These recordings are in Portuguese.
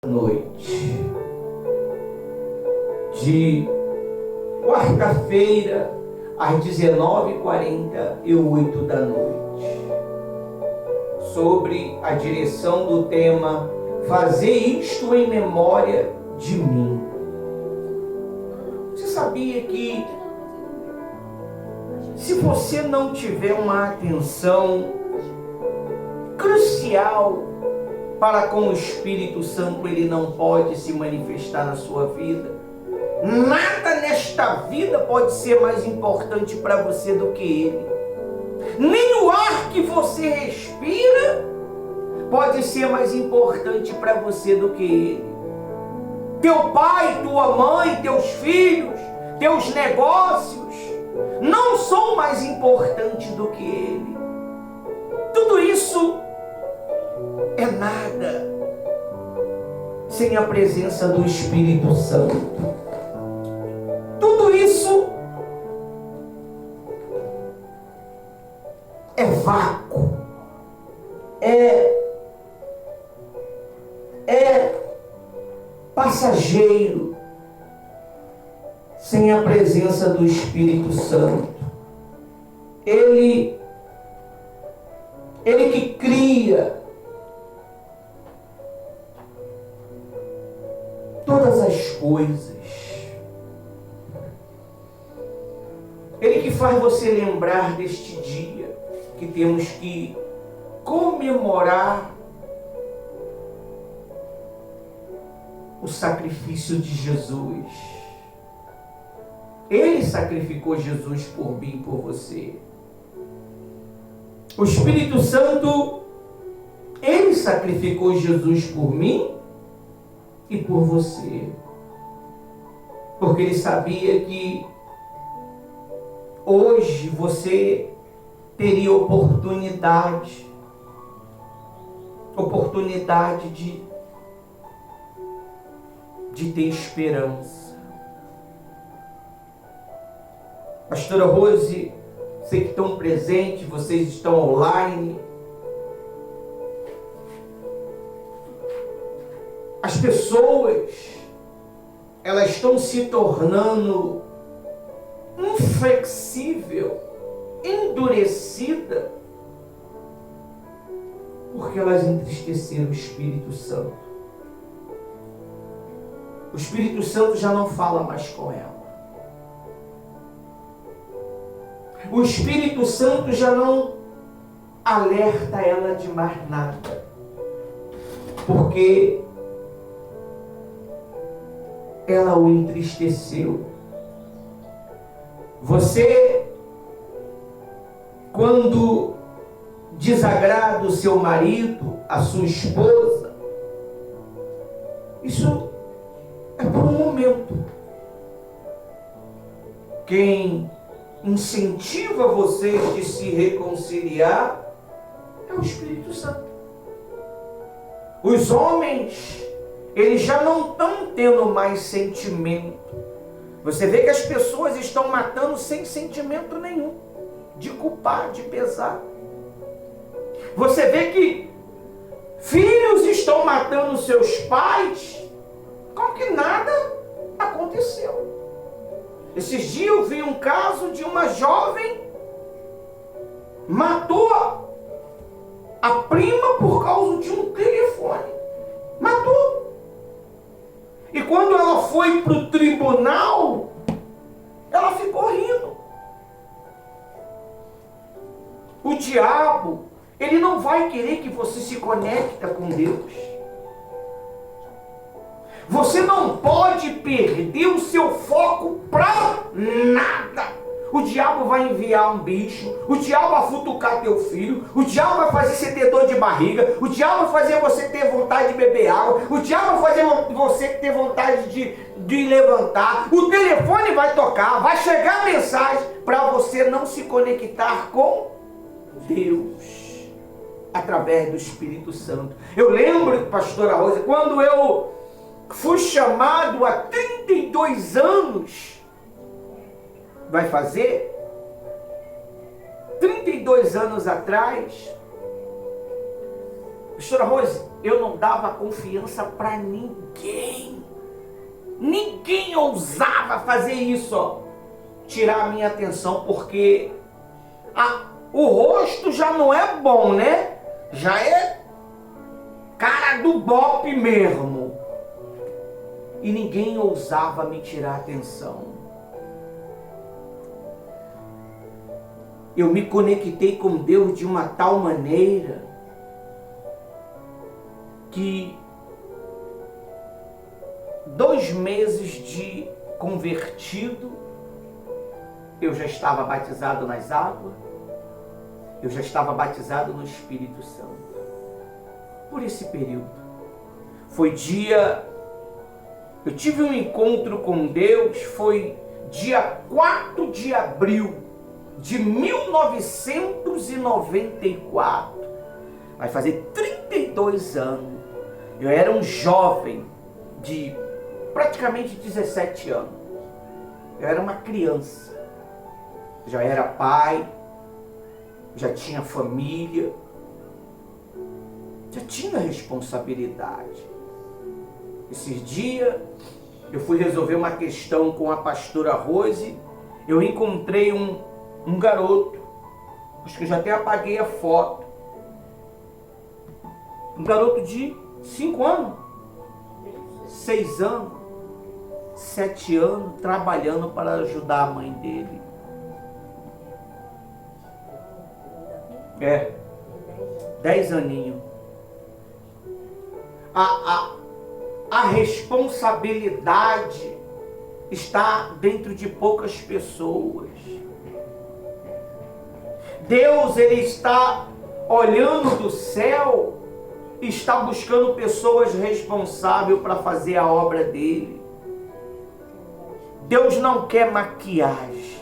Noite de quarta-feira às 19h48 da noite, sobre a direção do tema Fazer isto em memória de mim. Você sabia que se você não tiver uma atenção crucial para com o Espírito Santo, ele não pode se manifestar na sua vida? Nada nesta vida pode ser mais importante para você do que ele. Nem o ar que você respira pode ser mais importante para você do que ele. Teu pai, tua mãe, teus filhos, teus negócios não são mais importantes do que ele. Tudo isso é nada sem a presença do Espírito Santo. Tudo isso é vácuo, é passageiro sem a presença do Espírito Santo. Ele que cria todas as coisas. Ele que faz você lembrar deste dia que temos que comemorar o sacrifício de Jesus. Ele sacrificou Jesus por mim e por você. O Espírito Santo, ele sacrificou Jesus por mim e por você, porque ele sabia que hoje você teria oportunidade de ter esperança. Pastora Rose, sei que estão presentes, vocês estão online. As pessoas, elas estão se tornando inflexível, endurecida, porque elas entristeceram o Espírito Santo. O Espírito Santo já não fala mais com ela. O Espírito Santo já não alerta ela de mais nada, porque ela o entristeceu. Você, quando desagrada o seu marido, a sua esposa, isso é por um momento. Quem incentiva vocês de se reconciliar é o Espírito Santo. Os homens, eles já não estão tendo mais sentimento. Você vê que as pessoas estão matando sem sentimento nenhum, de culpar, de pesar. Você vê que filhos estão matando seus pais como que nada aconteceu. Esses dias eu vi um caso de uma jovem matou a prima por causa de um telefone. Matou. E quando ela foi para o tribunal, ela ficou rindo. O diabo, ele não vai querer que você se conecte com Deus. Você não pode perder o seu foco para nada. O diabo vai enviar um bicho, o diabo vai futucar teu filho, o diabo vai fazer você ter dor de barriga, o diabo vai fazer você ter vontade de beber água, o diabo vai fazer você ter vontade de levantar, o telefone vai tocar, vai chegar mensagem para você não se conectar com Deus através do Espírito Santo. Eu lembro, pastora Rosa, quando eu fui chamado há 32 anos, vai fazer 32 anos atrás, Pastora Rose, eu não dava confiança para ninguém. Ninguém ousava fazer isso, ó. Tirar a minha atenção, porque o rosto já não é bom, né? Já é cara do bope mesmo. E ninguém ousava me tirar a atenção. Eu me conectei com Deus de uma tal maneira que 2 meses de convertido, eu já estava batizado nas águas, eu já estava batizado no Espírito Santo. Por esse período. Eu tive um encontro com Deus, foi dia 4 de abril de 1994. Vai fazer 32 anos. Eu era um jovem de praticamente 17 anos. Eu era uma criança. Já era pai, já tinha família, já tinha responsabilidade. Esses dias eu fui resolver uma questão com a pastora Rose. Eu encontrei um garoto, acho que eu já até apaguei a foto. Um garoto de 5 anos, 6 anos, 7 anos, trabalhando para ajudar a mãe dele. 10 aninhos. A responsabilidade está dentro de poucas pessoas. Deus, Ele está olhando do céu, está buscando pessoas responsáveis para fazer a obra dele. Deus não quer maquiagem.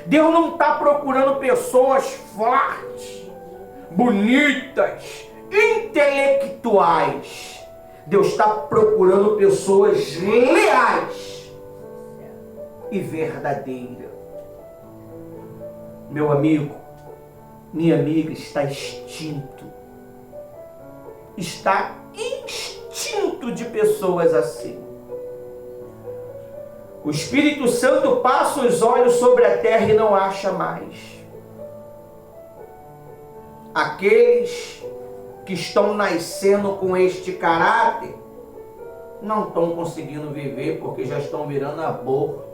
Deus não está procurando pessoas fortes, bonitas, intelectuais. Deus está procurando pessoas leais e verdadeiras. Meu amigo, minha amiga, está extinto. Está extinto de pessoas assim. O Espírito Santo passa os olhos sobre a terra e não acha mais. Aqueles que estão nascendo com este caráter não estão conseguindo viver porque já estão virando aborto.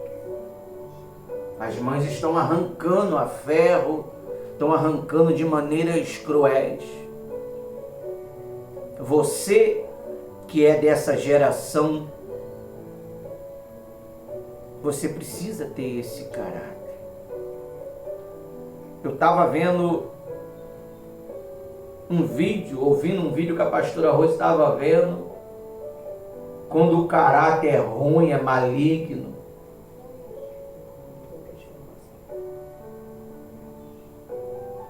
As mães estão arrancando a ferro, estão arrancando de maneiras cruéis. Você que é dessa geração, você precisa ter esse caráter. Eu estava vendo um vídeo, ouvindo um vídeo que a pastora Rose estava vendo, quando o caráter é ruim, é maligno.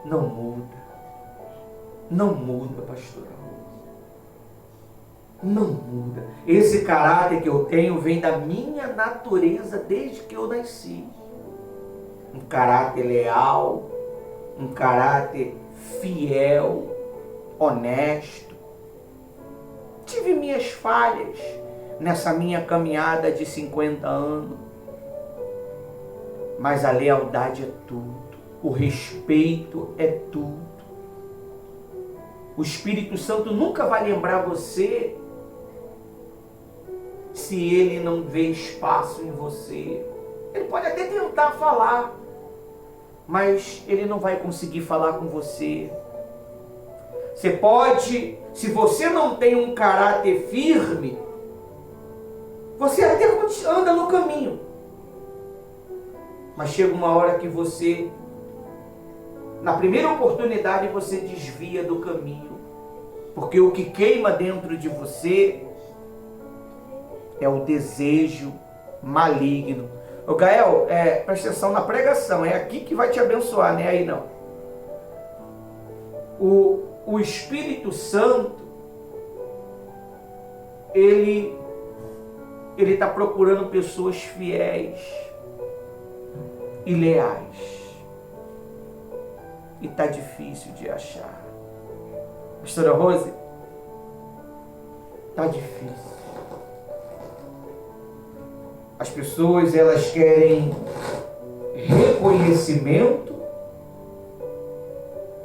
Não muda. Não muda, pastora Rose. Não muda. Esse caráter que eu tenho vem da minha natureza desde que eu nasci. Um caráter leal, um caráter fiel, honesto. Tive minhas falhas nessa minha caminhada de 50 anos. Mas a lealdade é tudo. O respeito é tudo. O Espírito Santo nunca vai lembrar você se ele não vê espaço em você. Ele pode até tentar falar, mas ele não vai conseguir falar com você. Você pode, se você não tem um caráter firme, você até anda no caminho, mas chega uma hora que você, na primeira oportunidade, você desvia do caminho, porque o que queima dentro de você é o desejo maligno. Ô Gael, presta atenção na pregação, é aqui que vai te abençoar, não é aí não. O Espírito Santo, ele está procurando pessoas fiéis e leais. E está difícil de achar. Pastora Rose, está difícil. As pessoas, elas querem reconhecimento,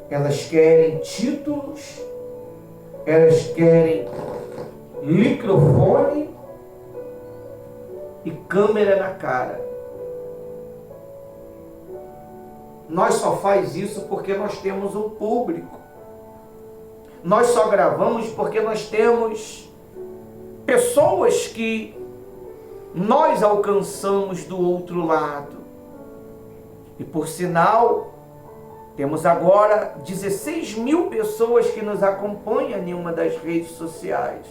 elas querem títulos, elas querem microfone e câmera na cara. Nós só faz isso porque nós temos um público. Nós só gravamos porque nós temos pessoas que nós alcançamos do outro lado. E por sinal, temos agora 16 mil pessoas que nos acompanham em uma das redes sociais.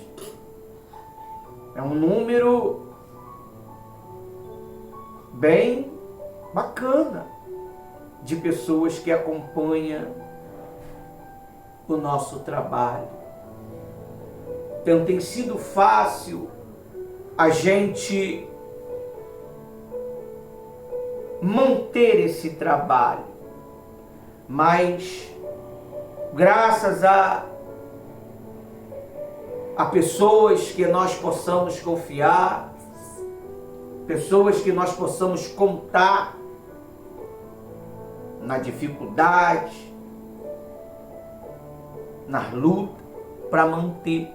É um número bem bacana de pessoas que acompanham o nosso trabalho. Então tem sido fácil a gente manter esse trabalho, mas graças a pessoas que nós possamos confiar, pessoas que nós possamos contar na dificuldade, na luta, para manter.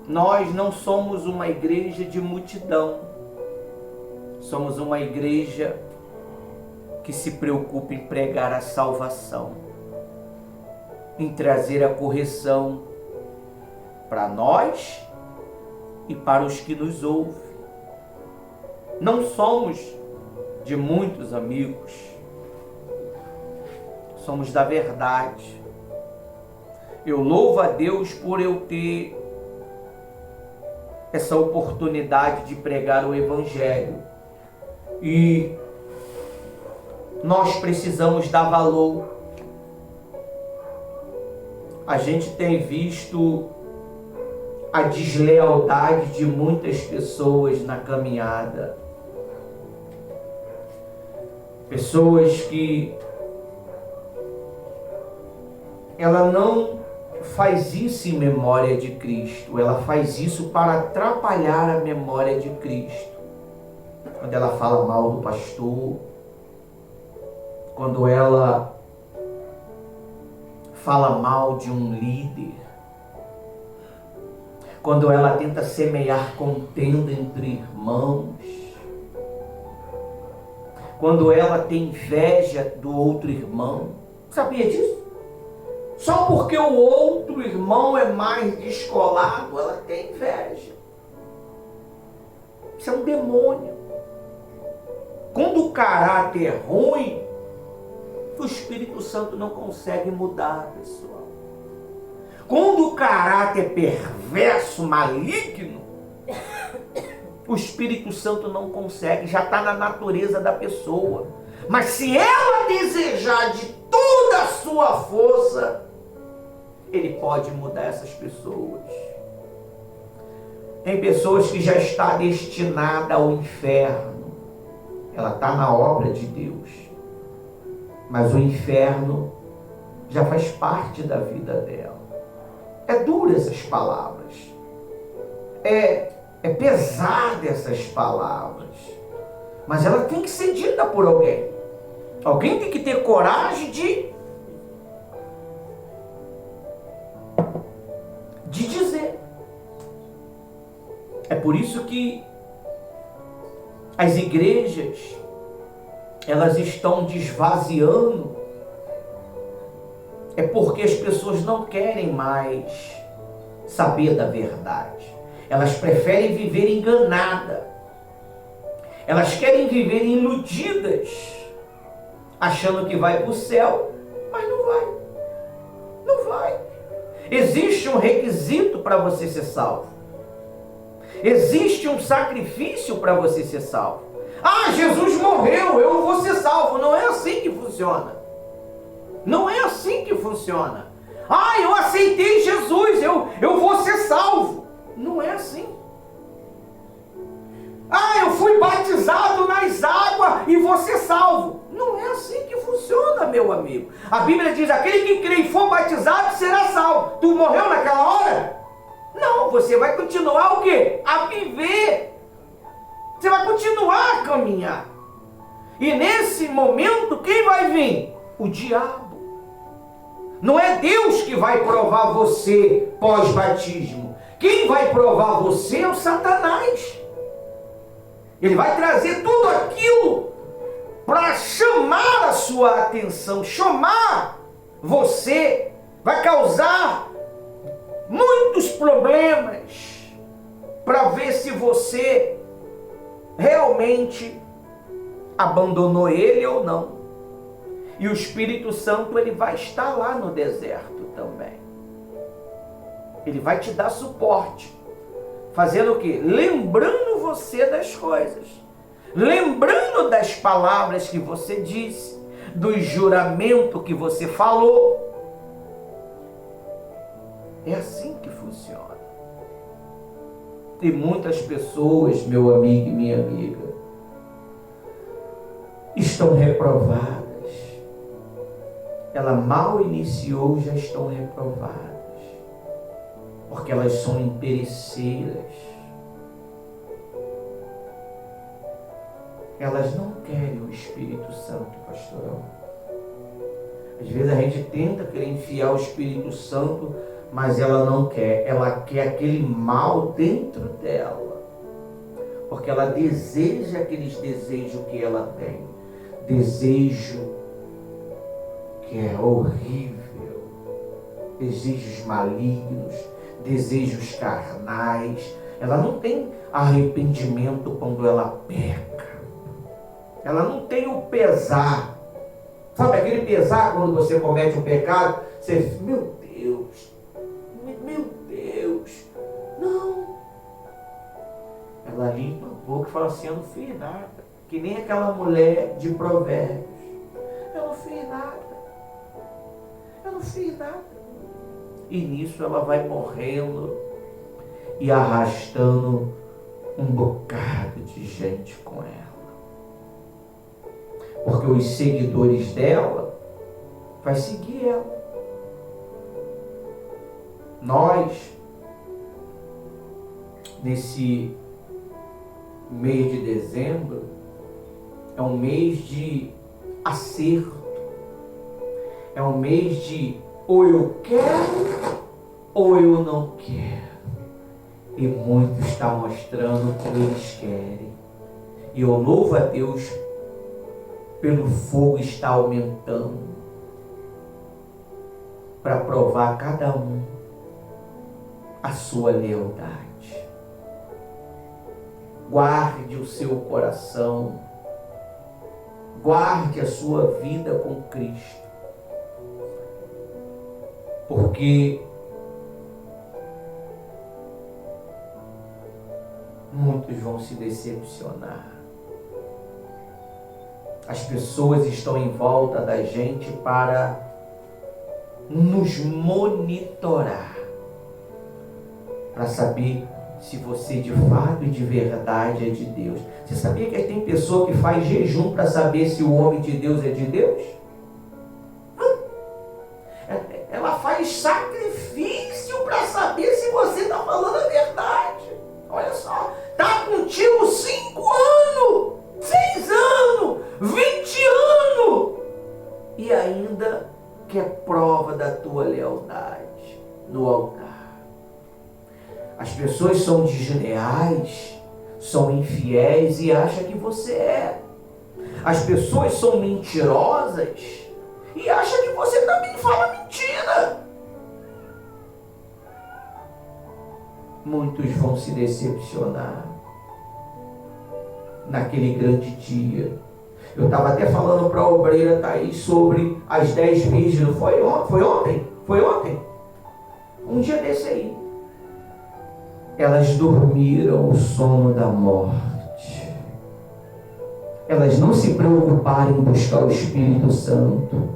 Nós não somos uma igreja de multidão, somos uma igreja que se preocupa em pregar a salvação, em trazer a correção para nós e para os que nos ouvem. Não somos de muitos amigos, somos da verdade. Eu louvo a Deus por eu ter essa oportunidade de pregar o Evangelho. E nós precisamos dar valor. A gente tem visto a deslealdade de muitas pessoas na caminhada. Pessoas que ela não faz isso em memória de Cristo, ela faz isso para atrapalhar a memória de Cristo. Quando ela fala mal do pastor, quando ela fala mal de um líder, quando ela tenta semear contenda entre irmãos, quando ela tem inveja do outro irmão. Sabia disso? Só porque o outro irmão é mais descolado, ela tem inveja. Isso é um demônio. Quando o caráter é ruim, o Espírito Santo não consegue mudar, pessoal. Quando o caráter é perverso, maligno, o Espírito Santo não consegue, já está na natureza da pessoa. Mas se ela desejar de toda a sua força, ele pode mudar essas pessoas. Tem pessoas que já está destinada ao inferno. Ela está na obra de Deus. Mas o inferno já faz parte da vida dela. É dura essas palavras. É pesada essas palavras. Mas ela tem que ser dita por alguém. Alguém tem que ter coragem de dizer. É por isso que as igrejas, elas estão desvaziando. É porque as pessoas não querem mais saber da verdade. Elas preferem viver enganadas. Elas querem viver iludidas, achando que vai para o céu, mas não vai. Não vai. Existe um requisito para você ser salvo. Existe um sacrifício para você ser salvo. Ah, Jesus morreu, eu vou ser salvo. Não é assim que funciona. Não é assim que funciona. Ah, eu aceitei Jesus, eu vou ser salvo. Não é assim. Ah, eu fui batizado nas águas e vou ser salvo. Não é assim que funciona. funciona, meu amigo. A Bíblia diz, aquele que crê e for batizado será salvo. Tu morreu naquela hora? Não, você vai continuar o quê? A viver. Você vai continuar a caminhar. E nesse momento, quem vai vir? O diabo. Não é Deus que vai provar você pós-batismo. Quem vai provar você é o Satanás. Ele vai trazer tudo aquilo para chamar a sua atenção, chamar você, vai causar muitos problemas para ver se você realmente abandonou ele ou não. E o Espírito Santo, ele vai estar lá no deserto também. Ele vai te dar suporte. Fazendo o quê? Lembrando você das coisas. Lembrando das palavras que você disse. Do juramento que você falou. É assim que funciona. E muitas pessoas, meu amigo e minha amiga, estão reprovadas. Ela mal iniciou, já estão reprovadas. Porque elas são interesseiras. Elas não querem o Espírito Santo, pastorão. Às vezes a gente tenta querer enfiar o Espírito Santo, mas ela não quer. Ela quer aquele mal dentro dela. Porque ela deseja aqueles desejos que ela tem. Desejo que é horrível. Desejos malignos. Desejos carnais. Ela não tem arrependimento quando ela peca. Ela não tem o pesar. Sabe aquele pesar quando você comete um pecado? Você diz, meu Deus, não. Ela limpa a boca e fala assim, eu não fiz nada. Que nem aquela mulher de Provérbios. Eu não fiz nada. E nisso ela vai morrendo e arrastando um bocado de gente com ela. Porque os seguidores dela vai seguir ela. Nós, nesse mês de dezembro, é um mês de acerto. É um mês de ou eu quero ou eu não quero. E muitos estão mostrando que eles querem. E eu louvo a Deus pelo fogo está aumentando para provar cada um a sua lealdade. Guarde o seu coração, guarde a sua vida com Cristo, porque muitos vão se decepcionar. As pessoas estão em volta da gente para nos monitorar, para saber se você de fato e de verdade é de Deus. Você sabia que tem pessoa que faz jejum para saber se o homem de Deus é de Deus? Ela faz sacrifício para saber se você está falando a verdade. Olha só, está contigo 5 anos, 6 anos, 20 anos e ainda quer prova da tua lealdade no altar. As pessoas são desleais, são infiéis e acham que você é. As pessoas são mentirosas e acham que você também fala mentira. Muitos vão se decepcionar naquele grande dia. Eu estava até falando para a obreira Thaís sobre as 10 virgens. Foi ontem? Um dia desse aí. Elas dormiram o sono da morte. Elas não se preocuparam em buscar o Espírito Santo.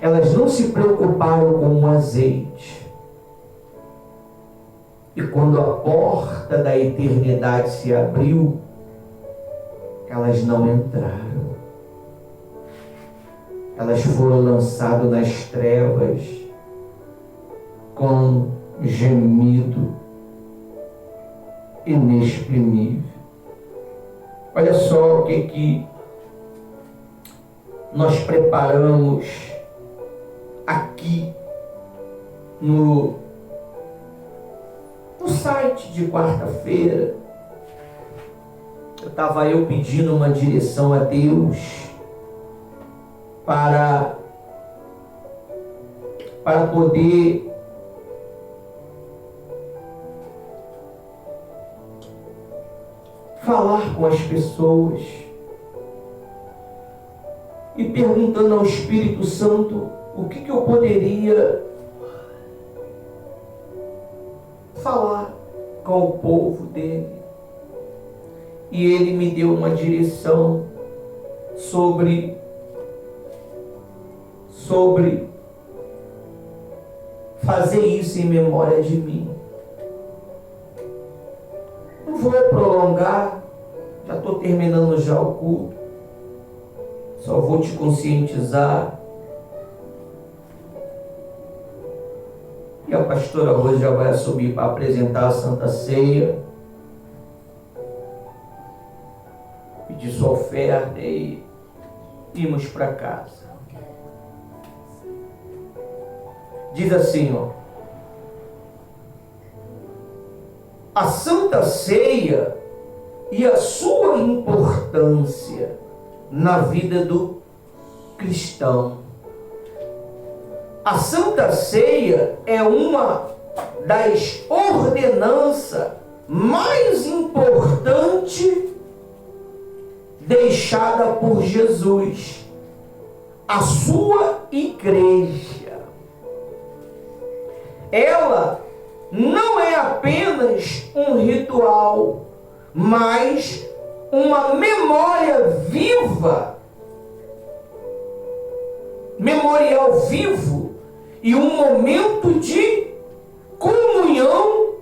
Elas não se preocuparam com o azeite. E quando a porta da eternidade se abriu, elas não entraram. elas foram lançadas nas trevas com gemido inexprimível. Olha só o que nós preparamos aqui no site de quarta-feira. Estava eu pedindo uma direção a Deus para poder falar com as pessoas e perguntando ao Espírito Santo o que eu poderia falar com o povo dele. E ele me deu uma direção sobre fazer isso em memória de mim. Não vou prolongar, já estou terminando já o culto. Só vou te conscientizar. E a pastora Rose já vai subir para apresentar a Santa Ceia. Pedir sua oferta e irmos para casa. Diz assim, ó. A Santa Ceia e a sua importância na vida do cristão. A Santa Ceia é uma das ordenanças mais importantes deixada por Jesus, a sua igreja. Ela não é apenas um ritual, mas uma memória viva, memorial vivo e um momento de comunhão,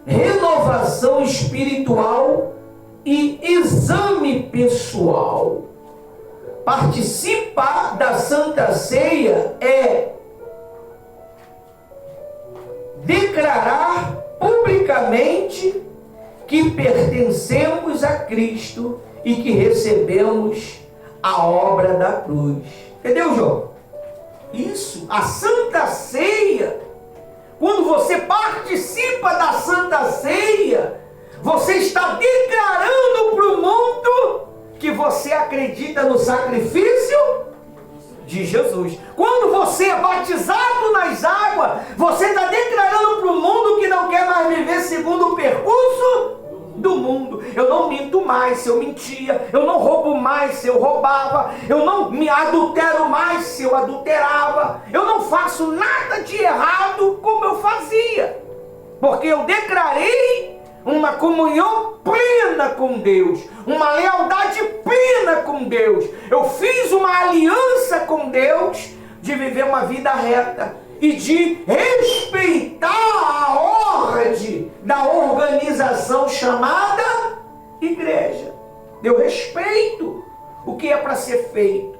renovação espiritual e exame pessoal. Participar da Santa Ceia é declarar publicamente que pertencemos a Cristo e que recebemos a obra da cruz. Entendeu, João? Isso, a Santa Ceia. Quando você participa da Santa Ceia, você está declarando para o mundo que você acredita no sacrifício de Jesus. Quando você é batizado nas águas, você está declarando para o mundo que não quer mais viver segundo o percurso do mundo. Eu não minto mais se eu mentia, eu não roubo mais se eu roubava, eu não me adultero mais se eu adulterava, eu não faço nada de errado como eu fazia, porque eu declarei uma comunhão plena com Deus, uma lealdade plena com Deus. Eu fiz uma aliança com Deus de viver uma vida reta e de respeitar a ordem da organização chamada igreja. Eu respeito o que é para ser feito.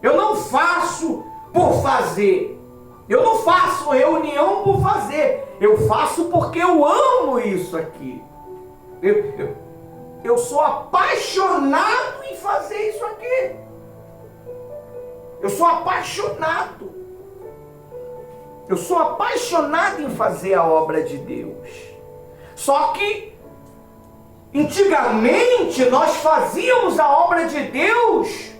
Eu não faço por fazer. Eu não faço reunião por fazer. Eu faço porque eu amo isso aqui. Eu sou apaixonado em fazer isso aqui. Eu sou apaixonado. Eu sou apaixonado em fazer a obra de Deus. Só que, antigamente, nós fazíamos a obra de Deus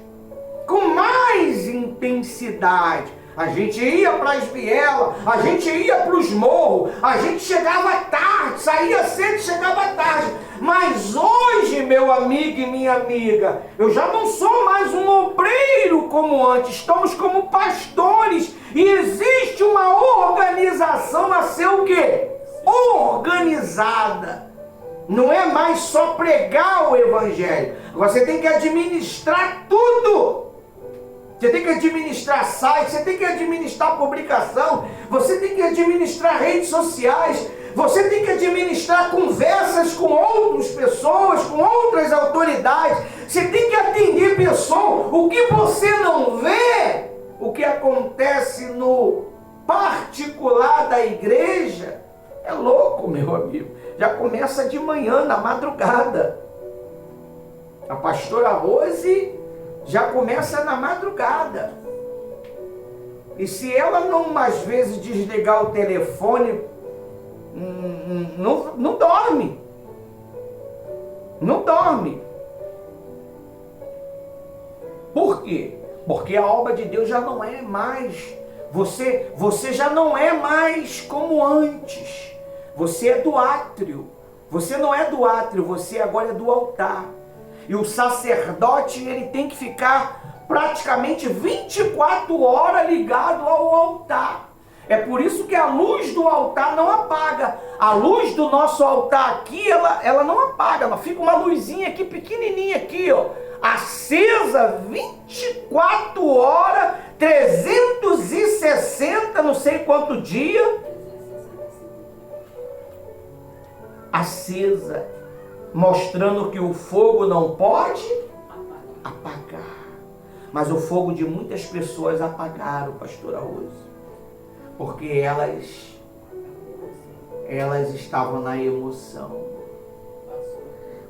com mais intensidade. A gente ia para as vielas, a gente ia para os morros, a gente chegava tarde, saía cedo e chegava tarde. Mas hoje, meu amigo e minha amiga, eu já não sou mais um obreiro como antes, estamos como pastores e existe uma organização a ser o quê? Organizada. Não é mais só pregar o evangelho, você tem que administrar tudo. Você tem que administrar site, você tem que administrar publicação, você tem que administrar redes sociais, você tem que administrar conversas com outras pessoas, com outras autoridades, você tem que atender pessoas. O que você não vê que acontece no particular da igreja é louco, meu amigo. Já começa de manhã, na madrugada. A pastora Rose já começa na madrugada. E se ela não, às vezes, desligar o telefone, não dorme. Não dorme. Por quê? Porque a obra de Deus já não é mais. Você já não é mais como antes. Você é do átrio. Você não é do átrio, você agora é do altar. E o sacerdote, ele tem que ficar praticamente 24 horas ligado ao altar. É por isso que a luz do altar não apaga. A luz do nosso altar aqui, ela não apaga. Ela fica uma luzinha aqui, pequenininha aqui, ó. Acesa 24 horas, 360, não sei quanto dia. Acesa, mostrando que o fogo não pode apagar. Mas o fogo de muitas pessoas apagaram, pastora Rose. Porque elas estavam na emoção.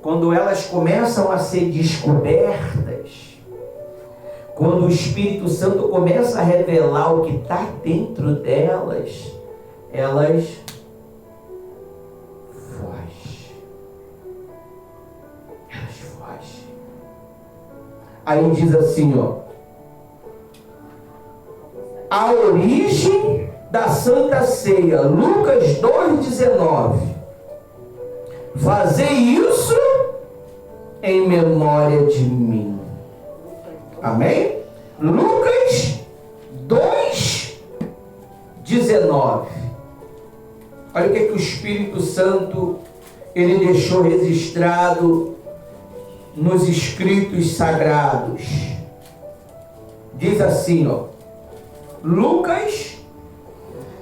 Quando elas começam a ser descobertas, quando o Espírito Santo começa a revelar o que está dentro delas, elas fogem. Elas fogem. Aí diz assim, ó. A origem da Santa Ceia, Lucas 2,19. Fazei isso em memória de mim. Amém? Lucas 2,19. Olha o que o Espírito Santo ele deixou registrado nos escritos sagrados. Diz assim, ó. Lucas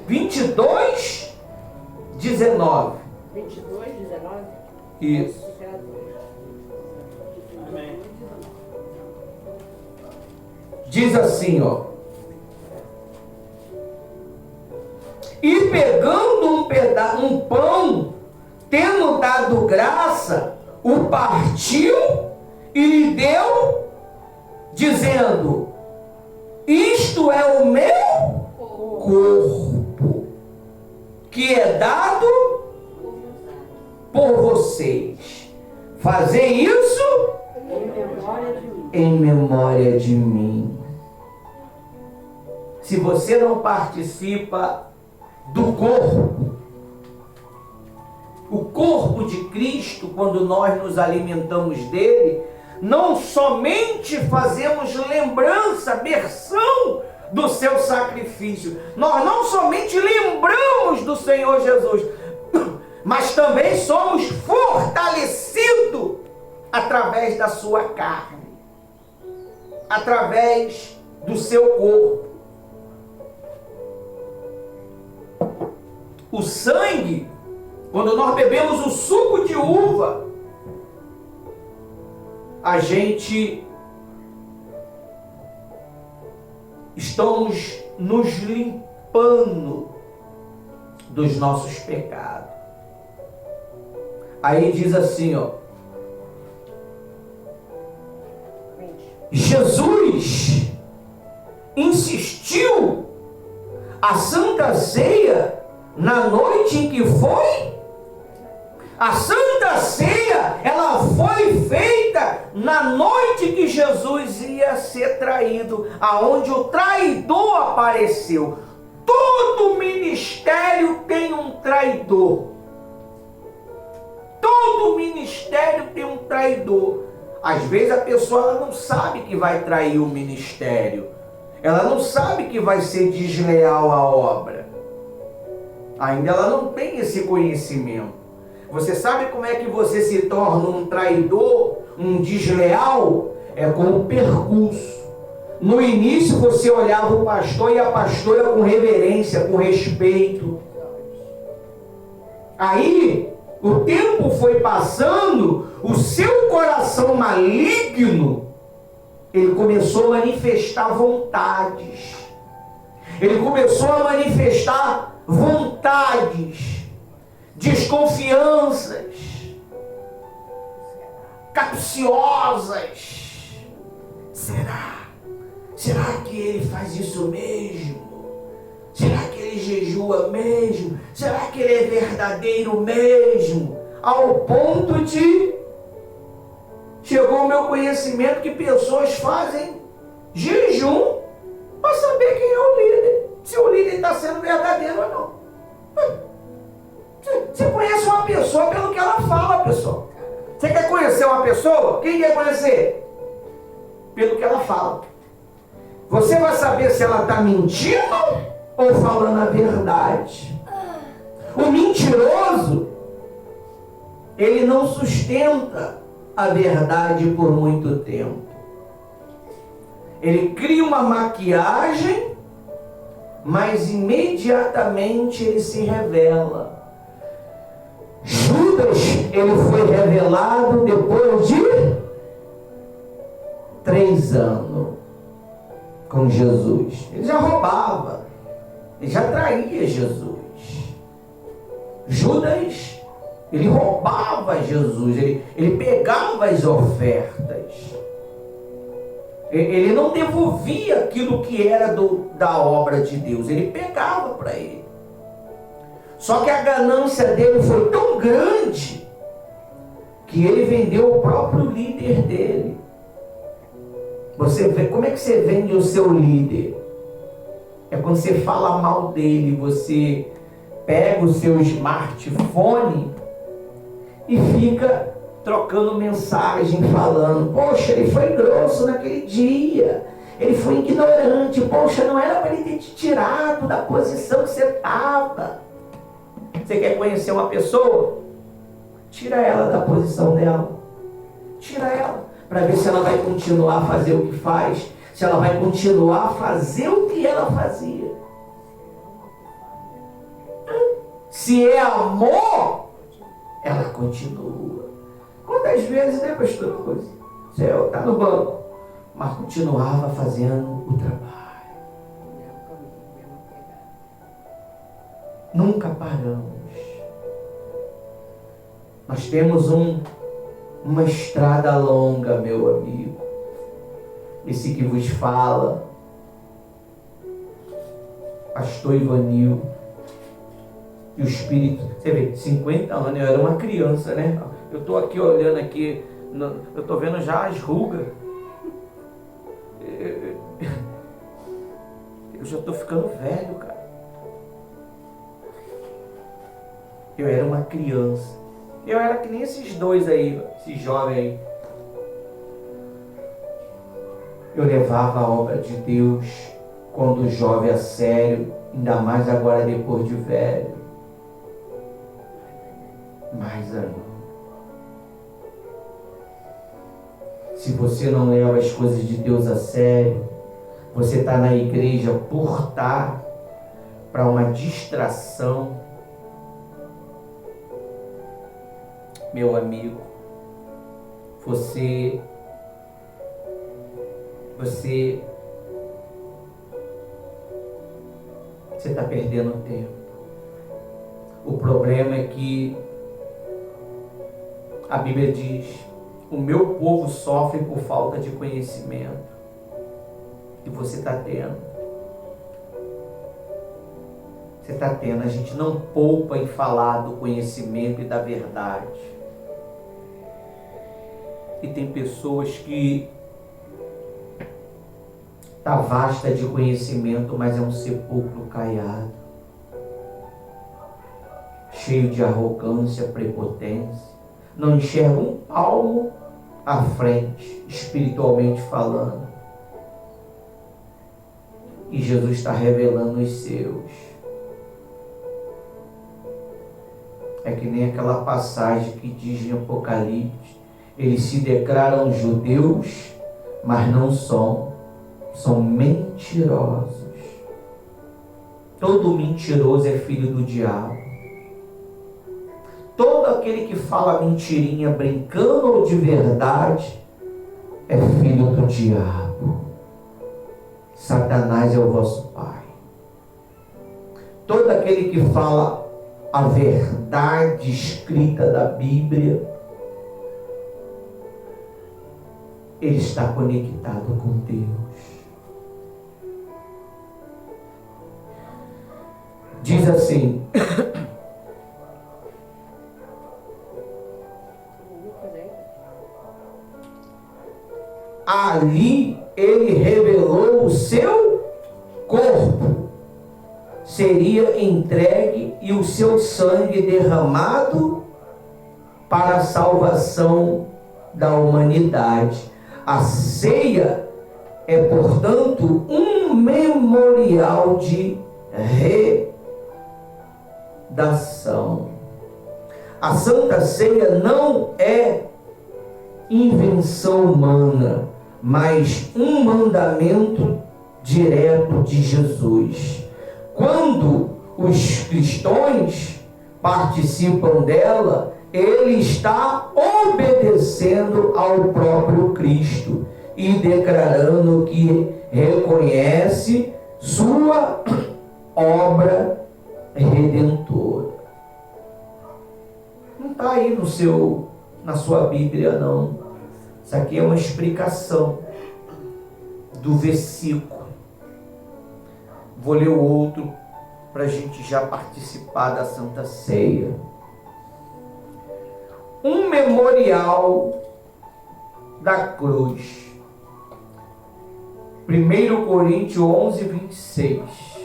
22, 19. 22, 19? Isso. Amém. Diz assim, ó. E pegando um pão, tendo dado graça, o partiu e lhe deu, dizendo: isto é o meu corpo, que é dado por vocês. Fazei isso em memória de mim. Se você não participa do corpo, o corpo de Cristo, quando nós nos alimentamos dele, não somente fazemos lembrança, versão do seu sacrifício, nós não somente lembramos do Senhor Jesus, mas também somos fortalecidos através da sua carne, através do seu corpo. O sangue, quando nós bebemos o suco de uva, a gente estamos nos limpando dos nossos pecados. Aí diz assim, ó. Jesus insistiu a Santa Ceia na noite em que foi. A Santa Ceia, ela foi feita na noite que Jesus ia ser traído, aonde o traidor apareceu. Todo ministério tem um traidor. Todo ministério tem um traidor. Às vezes a pessoa ela não sabe que vai trair o ministério. Ela não sabe que vai ser desleal à obra. Ainda ela não tem esse conhecimento. Você sabe como é que você se torna um traidor, um desleal? É com o percurso. No início você olhava o pastor e a pastora com reverência, com respeito. Aí o tempo foi passando, o seu coração maligno, ele começou a manifestar vontades. Ele começou a manifestar vontades, desconfianças, capciosas. Será que ele faz isso mesmo? Será que ele jejua mesmo? Será que ele é verdadeiro mesmo? Ao ponto de chegou ao meu conhecimento que pessoas fazem jejum para saber quem é o líder, se o líder está sendo verdadeiro ou não. Você conhece uma pessoa pelo que ela fala, pessoal. Você quer conhecer uma pessoa? Quem quer conhecer? Pelo que ela fala. Você vai saber se ela está mentindo ou falando a verdade. O mentiroso, ele não sustenta a verdade por muito tempo. Ele cria uma maquiagem, mas imediatamente ele se revela. Judas, ele foi revelado depois de 3 anos com Jesus. Ele já roubava, ele já traía Jesus. Judas, ele roubava Jesus, ele pegava as ofertas. Ele não devolvia aquilo que era da obra de Deus, ele pegava para ele. Só que a ganância dele foi tão grande que ele vendeu o próprio líder dele. Você vê, como é que você vende o seu líder? É quando você fala mal dele, você pega o seu smartphone e fica trocando mensagem, falando: poxa, ele foi grosso naquele dia, ele foi ignorante, poxa, não era para ele ter te tirado da posição que você estava. Você quer conhecer uma pessoa? Tira ela da posição dela. Tira ela, para ver se ela vai continuar a fazer o que faz, se ela vai continuar a fazer o que ela fazia. Se é amor, ela continua. Quantas vezes, né, pastor? Você está no banco, mas continuava fazendo o trabalho. Nunca paramos. Nós temos uma estrada longa, meu amigo. Esse que vos fala, pastor Ivanil, e o Espírito, você vê, 50 anos, eu era uma criança, né? Eu estou aqui olhando aqui, eu estou vendo já as rugas. Eu já estou ficando velho, cara. Eu era uma criança. Eu era que nem esses dois aí, esses jovens aí. Eu levava a obra de Deus quando jovem a sério, ainda mais agora depois de velho. Mais ainda. Se você não leva as coisas de Deus a sério, você está na igreja por estar para uma distração. Meu amigo, você está perdendo tempo. O problema é que a Bíblia diz: o meu povo sofre por falta de conhecimento. E você está tendo. Você está tendo. A gente não poupa em falar do conhecimento e da verdade. E tem pessoas que está vasta de conhecimento, mas é um sepulcro caiado, cheio de arrogância, prepotência, não enxerga um palmo à frente, espiritualmente falando. E Jesus está revelando os seus. É que nem aquela passagem que diz em Apocalipse: eles se declaram judeus, mas não são mentirosos. Todo mentiroso é filho do diabo. Todo aquele que fala mentirinha, brincando ou de verdade, é filho do diabo. Satanás é o vosso pai. todo aquele que fala a verdade escrita da Bíblia, ele está conectado com Deus. Diz assim: ali ele revelou o seu corpo seria entregue e o seu sangue derramado para a salvação da humanidade. A ceia é, portanto, um memorial de redação. A Santa Ceia não é invenção humana, mas um mandamento direto de Jesus. Quando os cristãos participam dela, ele está obedecendo ao próprio Cristo e declarando que reconhece sua obra redentora. Não está aí na sua Bíblia, não. Isso aqui é uma explicação do versículo. Vou ler o outro para a gente já participar da Santa Ceia. Um memorial da cruz. 1 Coríntios 11, 26.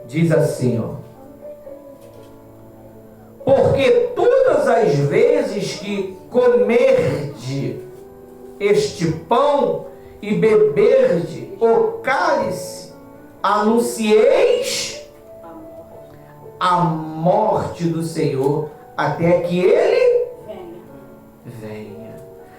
Diz assim, ó: porque todas as vezes que comerdes este pão e beberdes o cálice, anuncieis a morte do Senhor até que ele venha.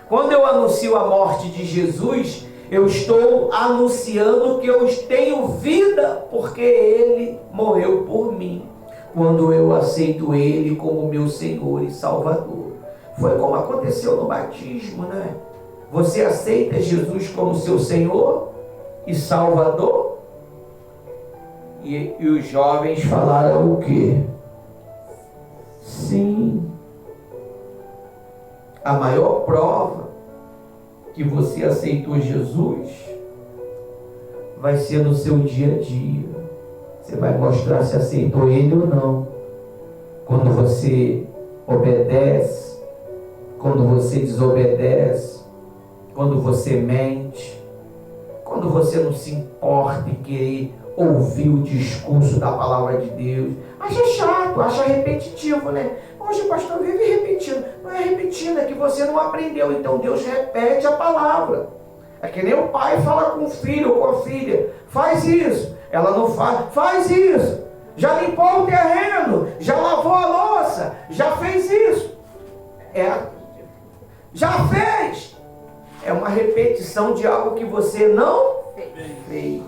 Quando eu anuncio a morte de Jesus, eu estou anunciando que eu tenho vida, porque Ele morreu por mim, quando eu aceito Ele como meu Senhor e Salvador. Foi como aconteceu no batismo, né? Você aceita Jesus como seu Senhor e Salvador? E os jovens falaram o quê? Sim. A maior prova que você aceitou Jesus vai ser no seu dia a dia. Você vai mostrar se aceitou Ele ou não. Quando você obedece, quando você desobedece, quando você mente, quando você não se importa em querer ouvir o discurso da palavra de Deus. Acha chato, acha repetitivo, né? Hoje o pastor vive repetindo. Não é repetindo, é que você não aprendeu. Então Deus repete a palavra. É que nem o pai fala com o filho ou com a filha: faz isso. Ela não faz. Faz isso. Já limpou o terreno. Já lavou a louça. Já fez isso. Já fez. É uma repetição de algo que você não fez.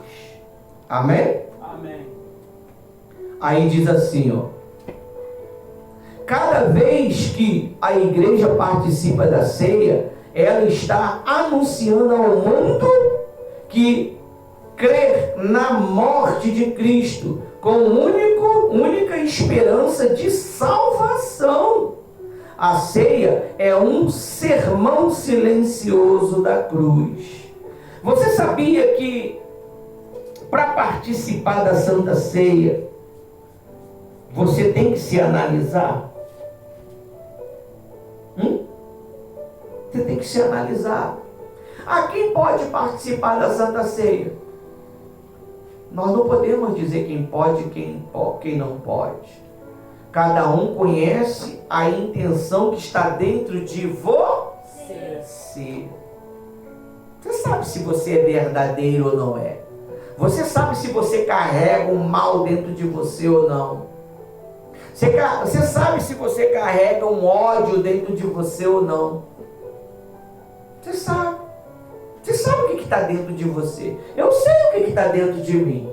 Amém? Amém. Aí diz assim, ó: cada vez que a igreja participa da ceia, ela está anunciando ao mundo que crer na morte de Cristo como única esperança de salvação. A ceia é um sermão silencioso da cruz. Você sabia que para participar da Santa Ceia, você tem que se analisar? Você tem que se analisar. Quem pode participar da Santa Ceia? Nós não podemos dizer quem pode e quem não pode. Cada um conhece a intenção que está dentro de você. Você sabe se você é verdadeiro ou não é. Você sabe se você carrega um mal dentro de você ou não. Você sabe se você carrega um ódio dentro de você ou não. Você sabe. Você sabe o que está dentro de você. Eu sei o que está dentro de mim.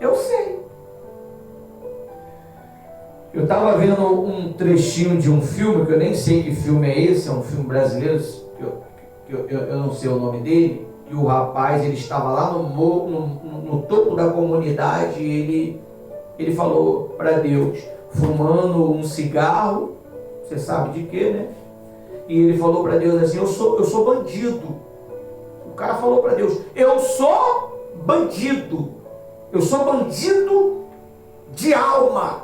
Eu sei. Eu estava vendo um trechinho de um filme, que eu nem sei que filme é esse, é um filme brasileiro, eu não sei o nome dele, e o rapaz, ele estava lá no topo da comunidade, e ele falou para Deus, fumando um cigarro, você sabe de quê, né? E ele falou para Deus assim, eu sou bandido. O cara falou para Deus, eu sou bandido de alma,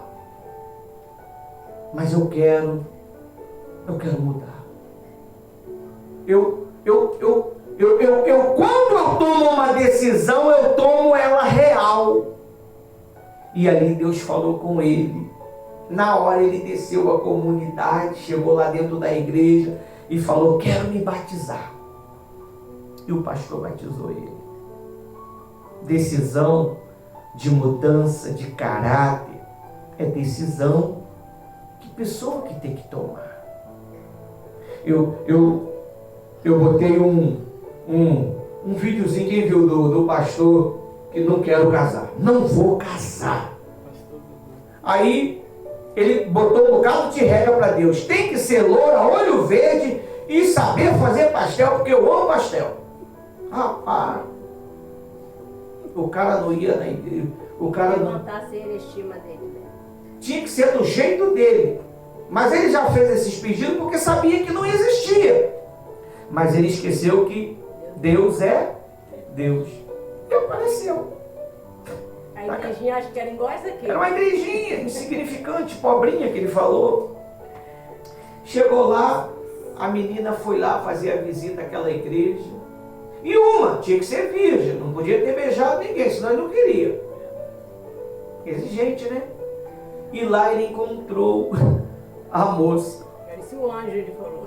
mas eu quero mudar. Quando eu tomo uma decisão, eu tomo ela real. E ali Deus falou com ele. Na hora ele desceu a comunidade, chegou lá dentro da igreja e falou, quero me batizar. E o pastor batizou ele. Decisão de mudança de caráter é decisão que pessoa que tem que tomar. Eu botei um videozinho, quem viu do pastor que não quero casar, não vou casar. Aí ele botou um bocado de regra para Deus, tem que ser loura, olho verde e saber fazer pastel, porque eu amo pastel. Rapaz, o cara não ia na igreja, o cara não... Levantasse ele a estima dele, né? Tinha que ser do jeito dele. Mas ele já fez esses pedidos porque sabia que não existia. Mas ele esqueceu que Deus é Deus. E apareceu. A igrejinha acho que era igual essa aqui. Era uma igrejinha, insignificante, pobrinha que ele falou. Chegou lá, a menina foi lá fazer a visita àquela igreja. E tinha que ser virgem, não podia ter beijado ninguém, senão ele não queria. Exigente, né? E lá ele encontrou a moça. Parecia um anjo, ele falou.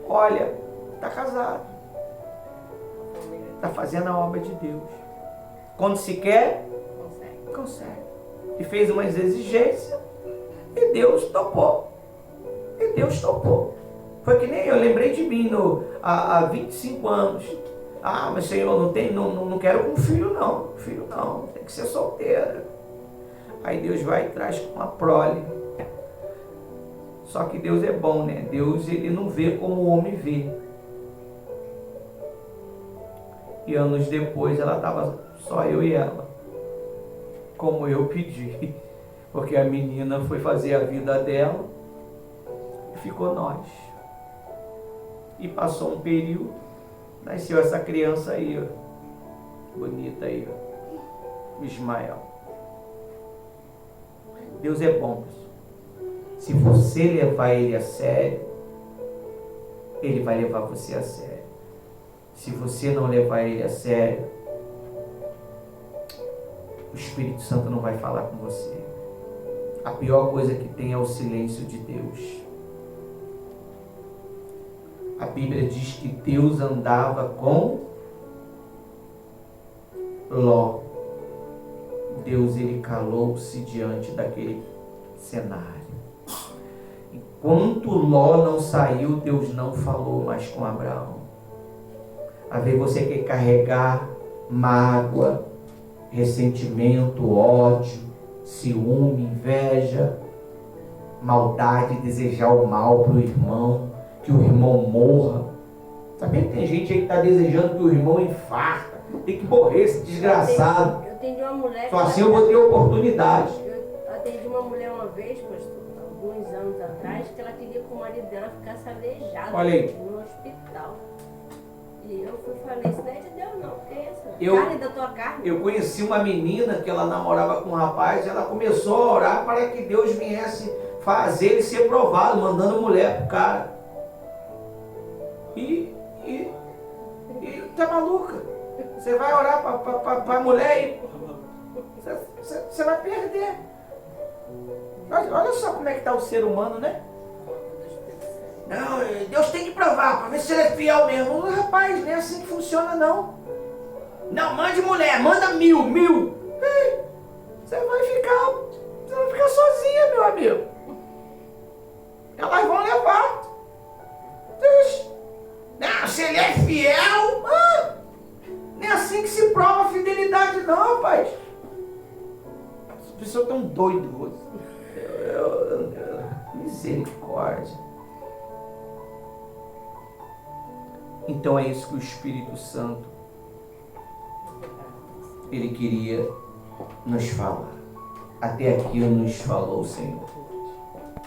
Olha, está casado. Está fazendo a obra de Deus. Quando se quer, consegue. E fez umas exigências e Deus topou. Foi que nem eu lembrei de mim há 25 anos. Ah, mas Senhor, não quero com filho não. Filho não, tem que ser solteira. Aí Deus vai e traz uma prole. Só que Deus é bom, né? Deus, ele não vê como o homem vê. E anos depois ela estava só eu e ela. Como eu pedi. Porque a menina foi fazer a vida dela e ficou nós. E passou um período, nasceu essa criança aí, ó. Bonita aí, ó. Ismael. Deus é bom, pessoal. Se você levar ele a sério, ele vai levar você a sério. Se você não levar ele a sério, o Espírito Santo não vai falar com você. A pior coisa que tem é o silêncio de Deus. A Bíblia diz que Deus andava com Ló. Deus, ele calou-se diante daquele cenário. Enquanto Ló não saiu, Deus não falou mais com Abraão. Às vezes você quer carregar mágoa, ressentimento, ódio, ciúme, inveja, maldade, desejar o mal para o irmão, que o irmão morra. Sabe que tem gente aí que está desejando que o irmão infarta, tem que morrer, esse desgraçado. Eu atendi uma mulher. Só assim eu vou ter oportunidade. Eu atendi uma mulher uma vez, pastor, alguns anos atrás, que ela queria que o marido dela ficasse aleijado no hospital. E eu falei, isso não é de Deus não, que é isso? Carne da tua carne. Eu conheci uma menina que ela namorava com um rapaz, ela começou a orar para que Deus viesse fazer ele ser provado, mandando mulher pro cara. E tá maluca? Você vai orar para mulher e você vai perder. Olha só como é que está o ser humano, né? Não, Deus tem que provar, para ver se ele é fiel mesmo. Rapaz, não é assim que funciona, não. Não, mande mulher, manda 1000. Você vai ficar sozinha, meu amigo. Elas vão levar. Não, se ele é fiel, não é assim que se prova a fidelidade, não, rapaz. Espírito Santo é um doido. Misericórdia. Então é isso que o Espírito Santo, ele queria nos falar. Até aqui nos falou o Senhor.